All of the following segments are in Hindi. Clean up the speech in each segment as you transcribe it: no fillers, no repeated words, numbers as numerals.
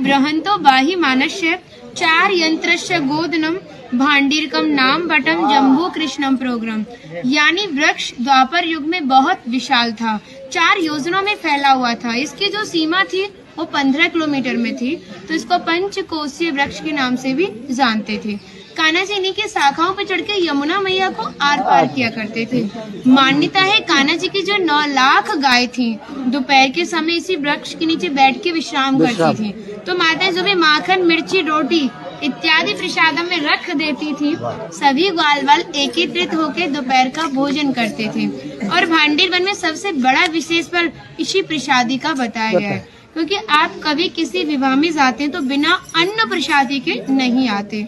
बृहंतो बाहि मानस्य चार यंत्रस्य गोदनम भांडीरकम नाम बटम जम्बू कृष्णम प्रोग्राम। यानी वृक्ष द्वापर युग में बहुत विशाल था, 4 योजनों में फैला हुआ था। इसकी जो सीमा थी वो 15 किलोमीटर में थी, तो इसको पंचकोशीय वृक्ष के नाम से भी जानते थे। कान्हा जी इन्हीं की शाखाओं पर चढ़ के यमुना मैया को आर पार किया करते थे। मान्यता है कान्हा जी की जो 9 लाख गाय थी, दोपहर के समय इसी वृक्ष के नीचे बैठ के विश्राम करती थी। तो माता जो भी माखन, मिर्ची, रोटी इत्यादि प्रसादम में रख देती थी, सभी ग्वाल वाल एकत्रित होकर दोपहर का भोजन करते थे। और भांडीर वन में सबसे बड़ा विशेष फल इसी प्रसादी का बताया गया है, क्योंकि आप कभी किसी विवाह में जाते हैं तो बिना अन्न प्रसादी के नहीं आते।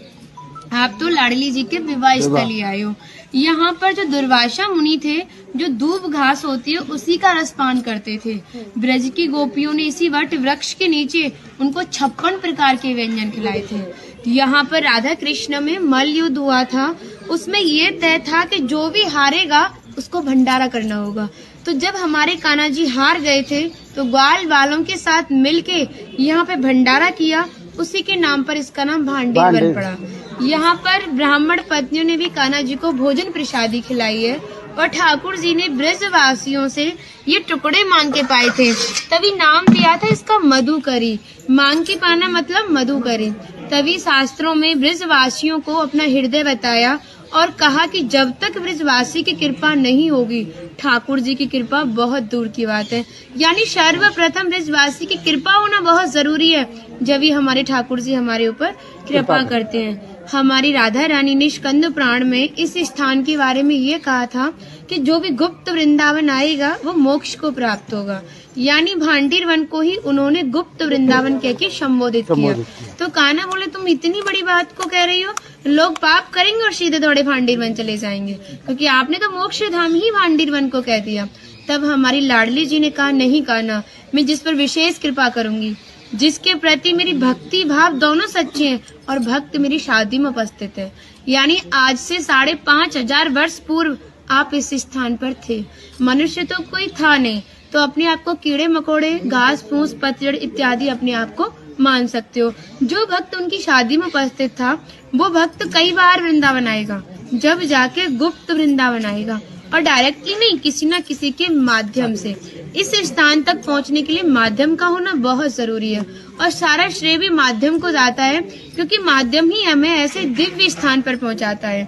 आप तो लाडली जी के विवाह स्थली आए हो। यहाँ पर जो दुर्वासा मुनि थे, जो दूब घास होती है उसी का रसपान करते थे। ब्रज की गोपियों ने इसी वट वृक्ष के नीचे उनको 56 प्रकार के व्यंजन खिलाए थे। यहाँ पर राधा कृष्ण में मल्ल युद्ध हुआ था, उसमें ये तय था कि जो भी हारेगा उसको भंडारा करना होगा। तो जब हमारे कान्हा जी हार गए थे तो ग्वाल वालों के साथ मिलके यहाँ पे भंडारा किया, उसी के नाम पर इसका नाम भांडीर वन पड़ा। यहाँ पर ब्राह्मण पत्नियों ने भी कान्हा जी को भोजन प्रसादी खिलाई है, और ठाकुर जी ने ब्रजवासियों से ये टुकड़े मांग के पाए थे, तभी नाम दिया था इसका मधुकरी। मांग के पाना मतलब मधुकरी। तभी शास्त्रों में ब्रजवासियों को अपना हृदय बताया और कहा कि जब तक ब्रजवासी की कृपा नहीं होगी, ठाकुर जी की कृपा बहुत दूर की बात है। यानी सर्वप्रथम ब्रजवासी की कृपा होना बहुत जरूरी है, जब ही हमारे ठाकुर जी हमारे ऊपर कृपा करते हैं। हमारी राधा रानी ने स्कंद पुराण में इस स्थान के बारे में ये कहा था कि जो भी गुप्त वृंदावन आएगा वो मोक्ष को प्राप्त होगा। यानी भांडीर वन को ही उन्होंने गुप्त वृंदावन कह के संबोधित किया। तो कान्हा बोले तुम इतनी बड़ी बात को कह रही हो, लोग पाप करेंगे और सीधे दौड़े भांडीर वन चले जाएंगे, क्योंकि आपने तो मोक्ष धाम ही भांडीर वन को कह दिया। तब हमारी लाडली जी ने कहा नहीं कान्हा, मैं जिस पर विशेष कृपा करूंगी, जिसके प्रति मेरी भक्ति भाव दोनों सच्चे हैं और भक्त मेरी शादी में उपस्थित है। यानी आज से 5,500 वर्ष पूर्व आप इस स्थान पर थे। मनुष्य तो कोई था नहीं, तो अपने आप को कीड़े मकोड़े, घास फूस, पतझड़ इत्यादि अपने आप को मान सकते हो। जो भक्त उनकी शादी में उपस्थित था, वो भक्त कई बार वृंदावन आएगा, जब जाके गुप्त वृंदावन आएगा, और डायरेक्टली नहीं, किसी न किसी के माध्यम से। इस स्थान तक पहुंचने के लिए माध्यम का होना बहुत जरूरी है, और सारा श्रेय भी माध्यम को जाता है, क्योंकि माध्यम ही हमें ऐसे दिव्य स्थान पर पहुंचाता है।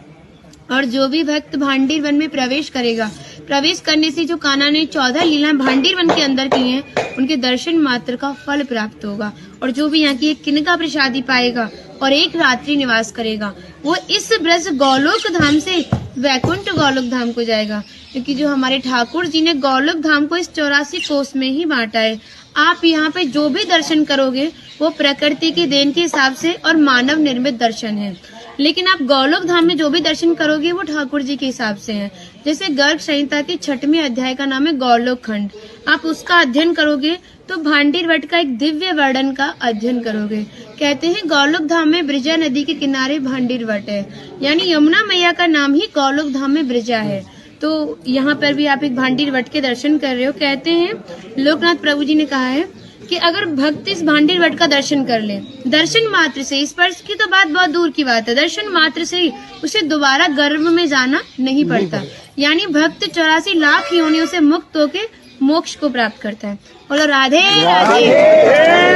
और जो भी भक्त भांडीर वन में प्रवेश करेगा, प्रवेश करने से जो कान्हा ने 14 लीला भांडीर वन के अंदर की हैं, उनके दर्शन मात्र का फल प्राप्त होगा। और जो भी यहाँ की एक किनका प्रसादी पाएगा और एक रात्रि निवास करेगा, वो इस ब्रज गौलोक धाम से वैकुंठ गौलोक धाम को जाएगा, क्योंकि जो हमारे ठाकुर जी ने गौलोक धाम को इस 84 कोष में ही बांटा है। आप यहाँ पे जो भी दर्शन करोगे वो प्रकृति की देन के हिसाब से और मानव निर्मित दर्शन है, लेकिन आप गौलोक धाम में जो भी दर्शन करोगे वो ठाकुर जी के हिसाब से है। जैसे गर्ग संहिता के 6वें अध्याय का नाम है गौलोक खंड, आप उसका अध्ययन करोगे तो भांडीर वट का एक दिव्य वर्णन का अध्ययन करोगे। कहते हैं गौलोक धाम में ब्रजा नदी के किनारे भांडीर वट है, यानी यमुना मैया का नाम ही गौलोक धाम में ब्रजा है। तो यहाँ पर भी आप एक भांडीर वट के दर्शन कर रहे हो। कहते हैं लोकनाथ प्रभु जी ने कहा है कि अगर भक्त इस भांडीर वट का दर्शन कर ले, दर्शन मात्र से, स्पर्श की तो बात बहुत दूर की बात है, दर्शन मात्र से ही उसे दोबारा गर्भ में जाना नहीं पड़ता। यानी भक्त 84 लाख योनियों से मुक्त होके मोक्ष को प्राप्त करता है। बोलो राधे राधे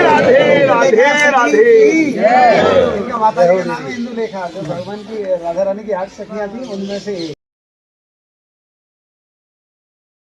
राधे राधे राधे। माता का नाम इंदुलेखा, जो भगवान की राधा रानी की 8 सखियां थी उनमें से